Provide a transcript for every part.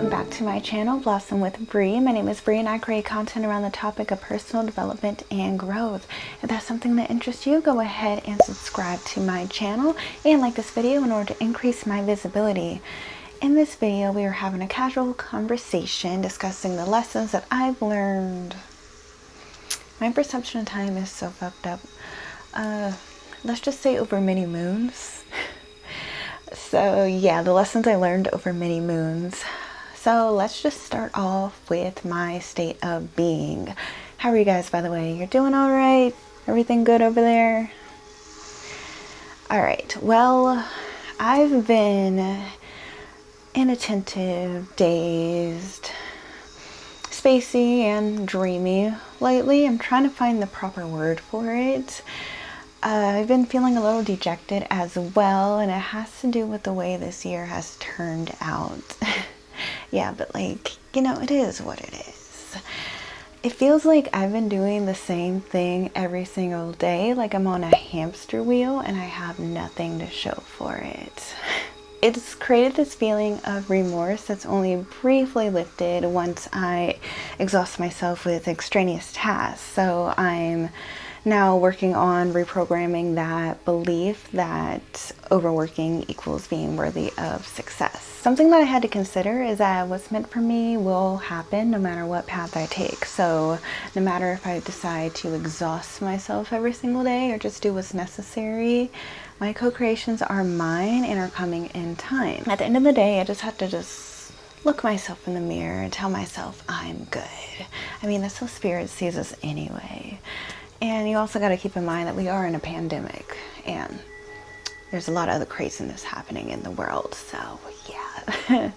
welcome back to my channel, Blossom with Bri. My name is Bri and I create content around the topic of personal development and growth. If that's something that interests you, go ahead and subscribe to my channel and like this video in order to increase my visibility. In this video, we are having a casual conversation discussing the lessons that I've learned. My perception of time is so fucked up. Let's just say over many moons. So yeah, the lessons I learned over many moons. So let's just start off with my state of being. How are you guys, by the way? You're doing all right? Everything good over there? All right, well, I've been inattentive, dazed, spacey, and dreamy lately. I'm trying to find the proper word for it. I've been feeling a little dejected as well, and it has to do with the way this year has turned out. Yeah, but like, you know, it is what it is. It feels like I've been doing the same thing every single day, like I'm on a hamster wheel and I have nothing to show for it. It's created this feeling of remorse that's only briefly lifted once I exhaust myself with extraneous tasks. So I'm now working on reprogramming that belief that overworking equals being worthy of success. Something that I had to consider is that what's meant for me will happen no matter what path I take. So no matter if I decide to exhaust myself every single day or just do what's necessary, my co-creations are mine and are coming in time. At the end of the day, I just have to look myself in the mirror and tell myself I'm good. I mean, that's how spirit sees us anyway. And you also got to keep in mind that we are in a pandemic and there's a lot of other craziness happening in the world. So yeah,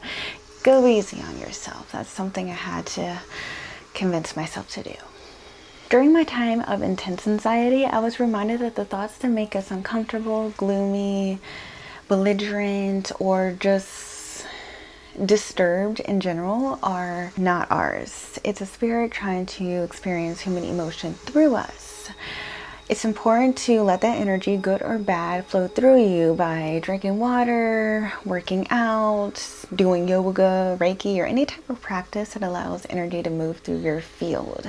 go easy on yourself. That's something I had to convince myself to do. During my time of intense anxiety, I was reminded that the thoughts that make us uncomfortable, gloomy, belligerent, or just disturbed in general are not ours. It's a spirit trying to experience human emotion through us. It's important to let that energy, good or bad, flow through you by drinking water, working out, doing yoga, Reiki, or any type of practice that allows energy to move through your field.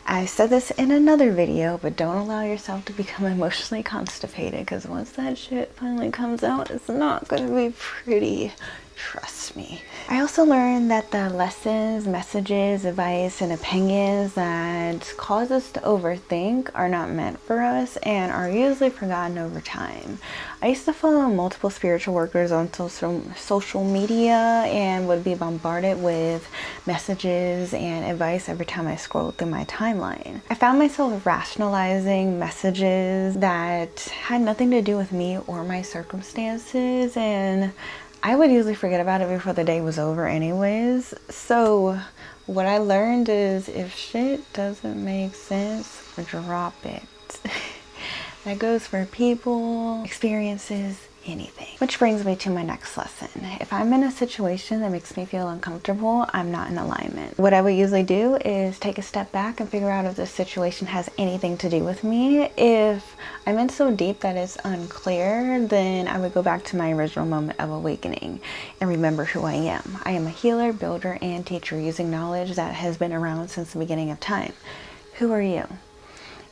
I said this in another video, but don't allow yourself to become emotionally constipated, because once that shit finally comes out, it's not going to be pretty. Trust me. I also learned that the lessons, messages, advice, and opinions that cause us to overthink are not meant for us and are usually forgotten over time. I used to follow multiple spiritual workers on social media and would be bombarded with messages and advice every time I scrolled through my timeline. I found myself rationalizing messages that had nothing to do with me or my circumstances, and I would usually forget about it before the day was over anyways. So what I learned is if shit doesn't make sense, drop it. That goes for people, experiences, anything. Which brings me to my next lesson. If I'm in a situation that makes me feel uncomfortable, I'm not in alignment. What I would usually do is take a step back and figure out if this situation has anything to do with me. If I'm in so deep that it's unclear, then I would go back to my original moment of awakening and remember who I am. I am a healer, builder, and teacher using knowledge that has been around since the beginning of time. Who are you?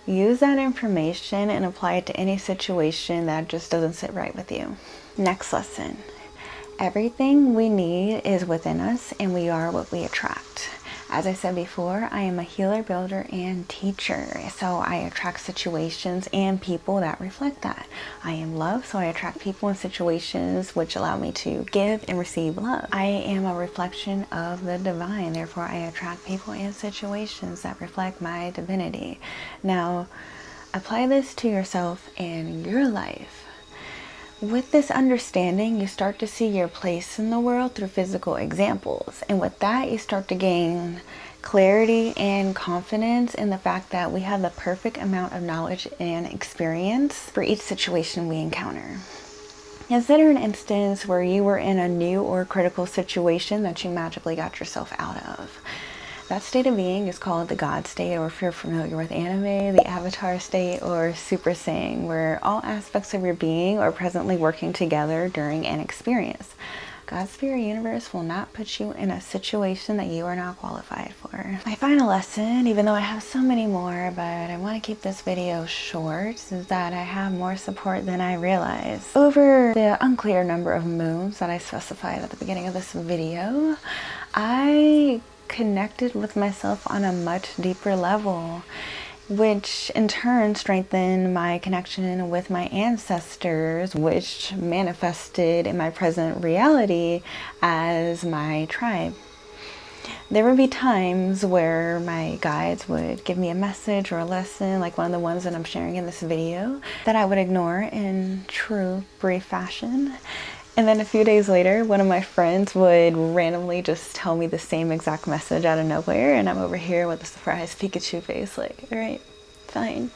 Use that information and apply it to any situation that just doesn't sit right with you. Next lesson. Everything we need is within us and we are what we attract. As I said before, I am a healer, builder, and teacher. So I attract situations and people that reflect that. I am love, so I attract people and situations which allow me to give and receive love. I am a reflection of the divine, therefore I attract people and situations that reflect my divinity. Now, apply this to yourself and your life. With this understanding, you start to see your place in the world through physical examples. And with that, you start to gain clarity and confidence in the fact that we have the perfect amount of knowledge and experience for each situation we encounter. Consider an instance where you were in a new or critical situation that you magically got yourself out of. That state of being is called the God state, or if you're familiar with anime, the Avatar state, or Super Saiyan, where all aspects of your being are presently working together during an experience. God's spirit universe will not put you in a situation that you are not qualified for. My final lesson, even though I have so many more, but I want to keep this video short, is that I have more support than I realize. Over the unclear number of moons that I specified at the beginning of this video, I connected with myself on a much deeper level, which in turn strengthened my connection with my ancestors, which manifested in my present reality as my tribe. There would be times where my guides would give me a message or a lesson, like one of the ones that I'm sharing in this video, that I would ignore in true Bri fashion. And then a few days later, one of my friends would randomly just tell me the same exact message out of nowhere, and I'm over here with a surprised Pikachu face like, all right, fine,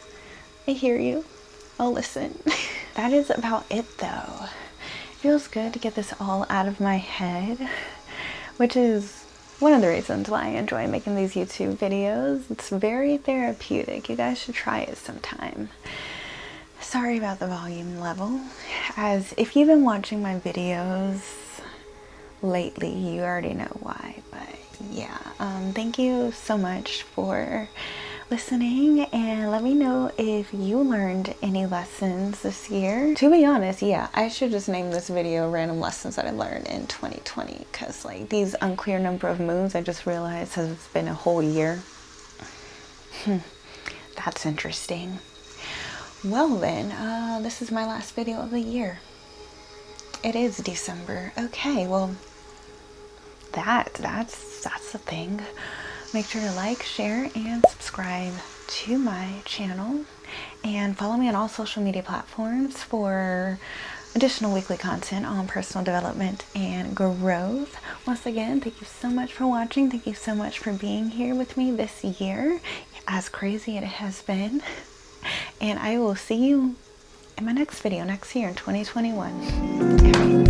I hear you, I'll listen. That is about it though. It feels good to get this all out of my head, which is one of the reasons why I enjoy making these YouTube videos. It's very therapeutic. You guys should try it sometime. Sorry about the volume level, as if you've been watching my videos lately, you already know why, but yeah, thank you so much for listening, and let me know if you learned any lessons this year. To be honest, yeah, I should just name this video Random Lessons That I Learned in 2020, because like these unclear number of moons, I just realized has been a whole year. That's interesting. Well then, this is my last video of the year. It is December. Okay, well, that's the thing. Make sure to like, share, and subscribe to my channel, and follow me on all social media platforms for additional weekly content on personal development and growth. Once again, thank you so much for watching. Thank you so much for being here with me this year, as crazy it has been. And I will see you in my next video next year in 2021.